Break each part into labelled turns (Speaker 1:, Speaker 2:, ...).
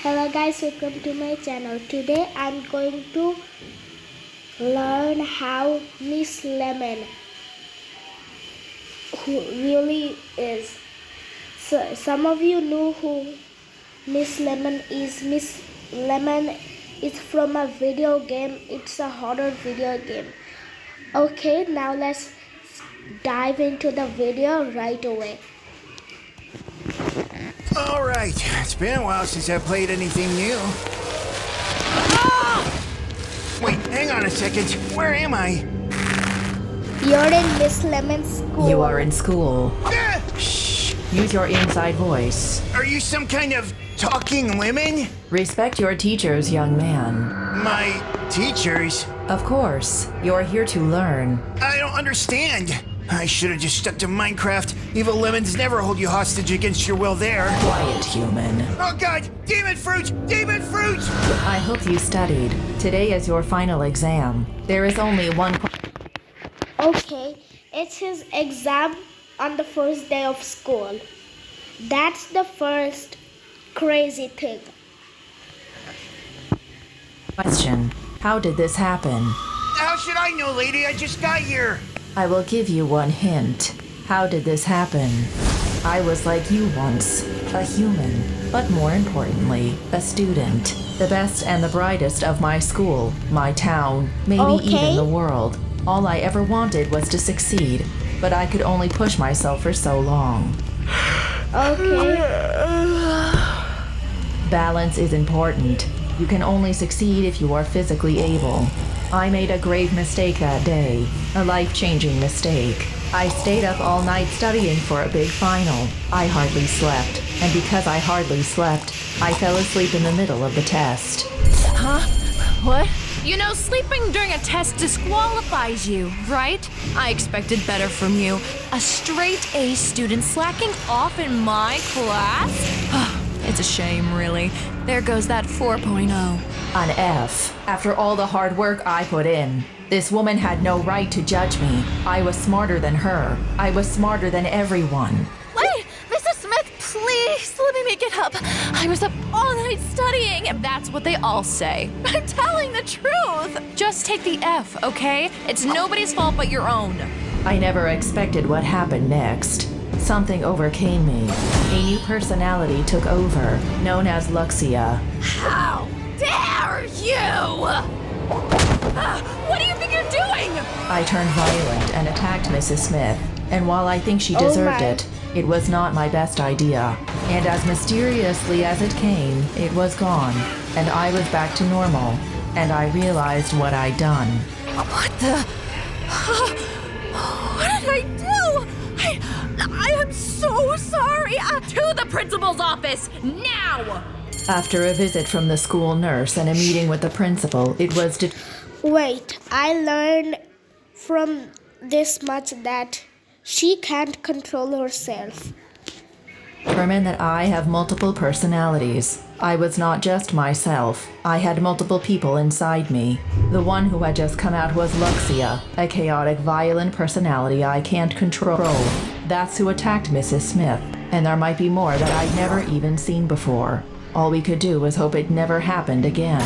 Speaker 1: Hello guys, welcome to my channel. Today I'm going to learn how Miss Lemon who really is. So some of you know who Miss Lemon is. Miss Lemon is from a video game. It's a horror video game. Okay, now let's dive into the video right away.
Speaker 2: Alright, it's been a while since I played anything new. Wait, hang on a second. Where am I?
Speaker 1: You're in Miss Lemon's school.
Speaker 3: You are in school.
Speaker 2: Shh!
Speaker 3: Use your inside voice.
Speaker 2: Are you some kind of talking lemon?
Speaker 3: Respect your teachers, young man.
Speaker 2: My teachers?
Speaker 3: Of course, you're here to learn.
Speaker 2: I don't understand. I should have just stuck to Minecraft. Evil lemons never hold you hostage against your will there.
Speaker 3: Quiet, human.
Speaker 2: Oh god! Demon fruit! Demon fruit!
Speaker 3: I hope you studied. Today is your final exam. There is only one.
Speaker 1: Okay, it's his exam on the first day of school. That's the first crazy thing.
Speaker 3: Question. How did this happen?
Speaker 2: How should I know, lady? I just got here.
Speaker 3: I will give you one hint. How did this happen? I was like you once, a human, but more importantly, a student. The best and the brightest of my school, my town, maybe even the world. All I ever wanted was to succeed, but I could only push myself for so long.
Speaker 1: Okay.
Speaker 3: Balance is important. You can only succeed if you are physically able. I made a grave mistake that day, a life-changing mistake. I stayed up all night studying for a big final. I hardly slept, and because I hardly slept, I fell asleep in the middle of the test.
Speaker 4: Huh? What? You know, sleeping during a test disqualifies you, right? I expected better from you. A straight A student slacking off in my class? It's a shame, really. There goes that 4.0.
Speaker 3: An F. After all the hard work I put in. This woman had no right to judge me. I was smarter than her. I was smarter than everyone.
Speaker 4: Wait, Mrs. Smith, please let me make it up. I was up all night studying, and that's what they all say. I'm telling the truth. Just take the F, okay? It's nobody's fault but your own.
Speaker 3: I never expected what happened next. Something overcame me. A new personality took over, known as Luxia.
Speaker 4: How dare you! What do you think you're doing?
Speaker 3: I turned violent and attacked Mrs. Smith, and while I think she deserved it, it was not my best idea. And as mysteriously as it came, it was gone, and I was back to normal, and I realized what I'd done.
Speaker 4: What the? What did I do? I am so sorry. To the principal's office, now!
Speaker 3: After a visit from the school nurse and a meeting with the principal, it was
Speaker 1: Wait, I learned from this much that she can't control herself.
Speaker 3: determined that I have multiple personalities. I was not just myself. I had multiple people inside me. The one who had just come out was Luxia, a chaotic, violent personality I can't control. That's who attacked Mrs. Smith, and there might be more that I'd never even seen before. All we could do was hope it never happened again.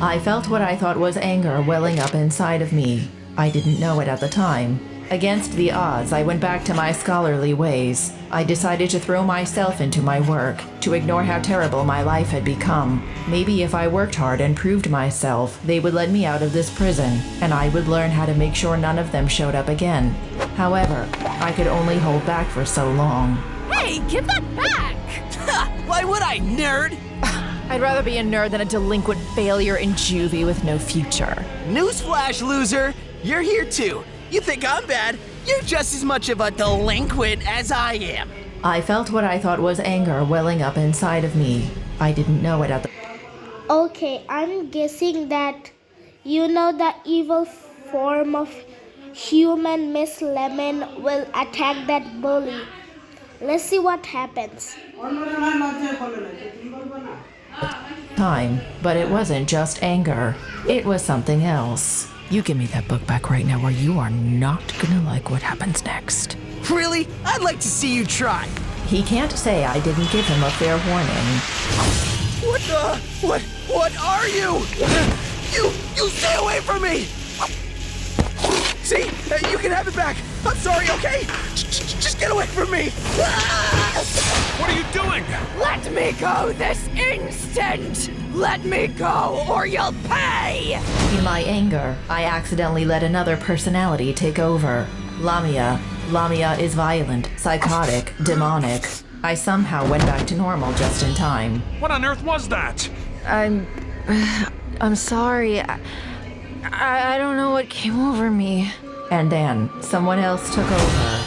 Speaker 3: I felt what I thought was anger welling up inside of me. I didn't know it at the time. Against the odds, I went back to my scholarly ways. I decided to throw myself into my work, to ignore how terrible my life had become. Maybe if I worked hard and proved myself, they would let me out of this prison, and I would learn how to make sure none of them showed up again. However, I could only hold back for so long.
Speaker 4: Hey, give that back!
Speaker 5: Why would I, nerd?
Speaker 4: I'd rather be a nerd than a delinquent failure in juvie with no future.
Speaker 5: Newsflash, loser! You're here too. You think I'm bad? You're just as much of a delinquent as I am.
Speaker 3: I felt what I thought was anger welling up inside of me. I didn't know it at the
Speaker 1: Okay, I'm guessing that you know the evil form of human Miss Lemon will attack that bully. Let's see what happens.
Speaker 3: time, but it wasn't just anger. It was something else.
Speaker 4: You give me that book back right now or you are not gonna like what happens next.
Speaker 5: Really? I'd like to see you try.
Speaker 3: He can't say I didn't give him a fair warning.
Speaker 5: What are you? You stay away from me! See? You can have it back. I'm sorry, okay? Just get away from me!
Speaker 6: What are you doing?
Speaker 4: Let me go this instant! Let me go, or you'll pay!
Speaker 3: In my anger, I accidentally let another personality take over. Lamia. Lamia is violent, psychotic, demonic. I somehow went back to normal just in time.
Speaker 6: What on earth was that?
Speaker 4: I'm sorry. I don't know what came over me.
Speaker 3: And then someone else took over.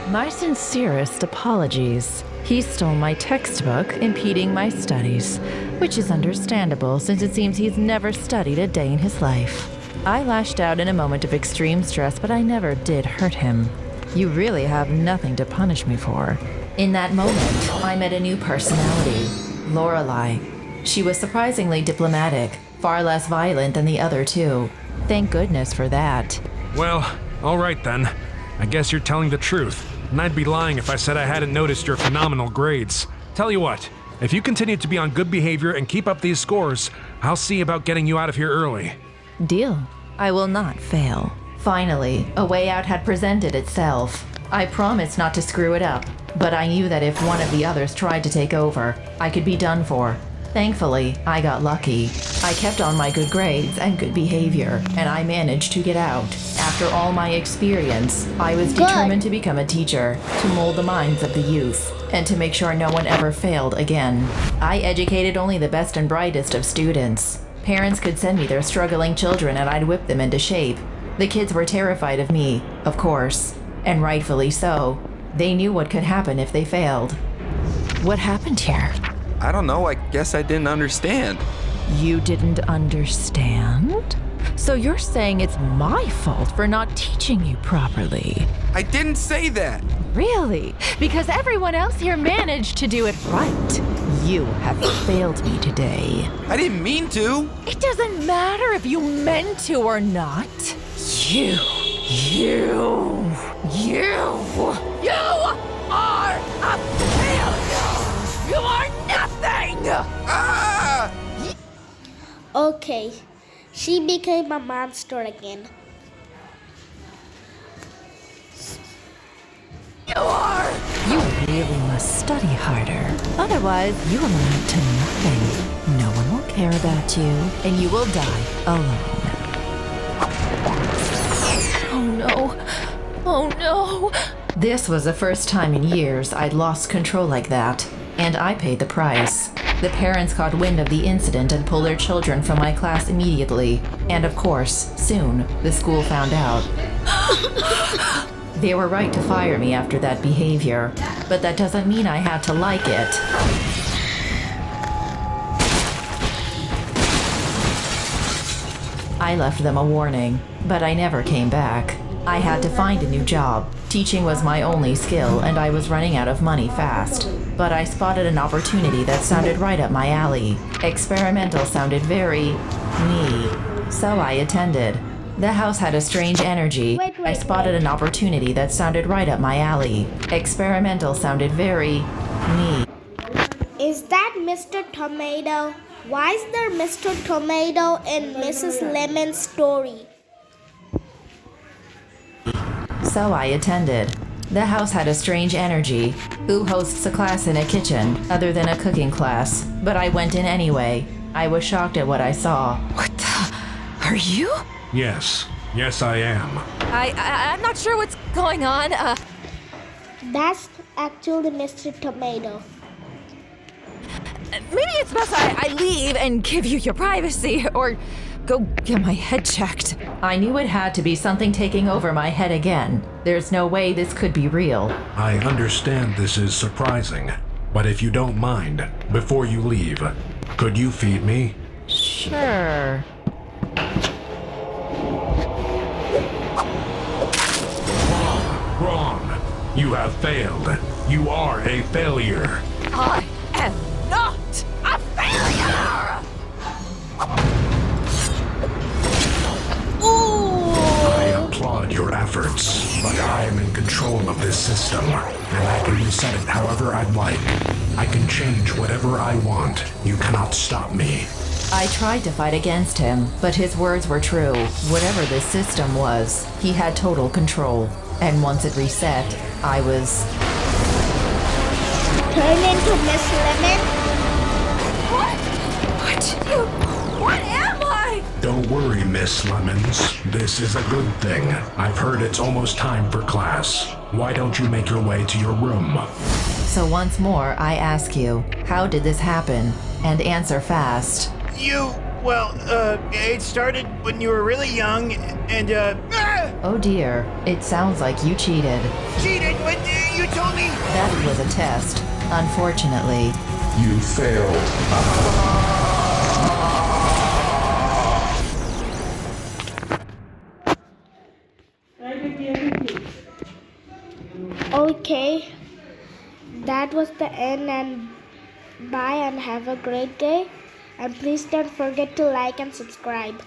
Speaker 3: My sincerest apologies. He stole my textbook, impeding my studies, which is understandable since it seems he's never studied a day in his life. I lashed out in a moment of extreme stress, but I never did hurt him. You really have nothing to punish me for. In that moment, I met a new personality, Lorelei. She was surprisingly diplomatic, far less violent than the other two. Thank goodness for that.
Speaker 6: Well, all right then. I guess you're telling the truth, and I'd be lying if I said I hadn't noticed your phenomenal grades. Tell you what, if you continue to be on good behavior and keep up these scores, I'll see about getting you out of here early.
Speaker 3: Deal. I will not fail. Finally, a way out had presented itself. I promised not to screw it up, but I knew that if one of the others tried to take over, I could be done for. Thankfully, I got lucky. I kept on my good grades and good behavior, and I managed to get out. After all my experience, I was determined to become a teacher, to mold the minds of the youth, and to make sure no one ever failed again. I educated only the best and brightest of students. Parents could send me their struggling children and I'd whip them into shape. The kids were terrified of me, of course, and rightfully so. They knew what could happen if they failed. What happened here?
Speaker 7: I don't know, I guess I didn't understand.
Speaker 3: You didn't understand? So you're saying it's my fault for not teaching you properly?
Speaker 7: I didn't say that!
Speaker 3: Really? Because everyone else here managed to do it right. You have failed me today.
Speaker 7: I didn't mean to!
Speaker 3: It doesn't matter if you meant to or not. You are a failure! You are nothing!
Speaker 7: Ah!
Speaker 1: Okay, she became a monster again.
Speaker 3: You really must study harder. Otherwise, you will amount to nothing. No one will care about you, and you will die alone. Oh no. Oh no. This was the first time in years I'd lost control like that, and I paid the price. The parents caught wind of the incident and pulled their children from my class immediately. And of course, soon, the school found out. They were right to fire me after that behavior, but that doesn't mean I had to like it. I left them a warning, but I never came back. I had to find a new job. Teaching was my only skill, and I was running out of money fast. But I spotted an opportunity that sounded right up my alley. Experimental sounded very me, so I attended. The house had a strange energy. I spotted an opportunity that sounded right up my alley. Experimental sounded very me.
Speaker 1: Is that Mr. Tomato? Why is there Mr. Tomato in Mrs. Lemon's story?
Speaker 3: So I attended. The house had a strange energy. Who hosts a class in a kitchen, other than a cooking class? But I went in anyway. I was shocked at what I saw.
Speaker 4: What the? Are you?
Speaker 6: Yes, I am.
Speaker 4: I'm not sure what's going on.
Speaker 1: That's actually Mr. Tomato.
Speaker 4: Maybe it's best I leave and give you your privacy, or go get my head checked.
Speaker 3: I knew it had to be something taking over my head again. There's no way this could be real.
Speaker 6: I understand this is surprising, but if you don't mind, before you leave, could you feed me?
Speaker 3: Sure.
Speaker 6: Wrong. You have failed. You are a failure.
Speaker 4: I am not a failure!
Speaker 6: I applaud your efforts, but I am in control of this system, and I can reset it however I'd like. I can change whatever I
Speaker 8: I want. You cannot stop me.
Speaker 3: I tried to fight against him, but his words were true. Whatever this system was, he had total control. And once it reset, I was...
Speaker 1: Turn into Miss Lemon?
Speaker 4: What am I?
Speaker 8: Don't worry, Miss Lemons. This is a good thing. I've heard it's almost time for class. Why don't you make your way to your room?
Speaker 3: So once more, I ask you, how did this happen? And answer fast.
Speaker 2: It started when you were really young, and,
Speaker 3: Oh dear, it sounds like you cheated.
Speaker 2: cheated, but you told me.
Speaker 3: That was a test. Unfortunately,
Speaker 8: You failed.
Speaker 1: Okay, that was the end, and bye and have a great day. And please don't forget to like and subscribe.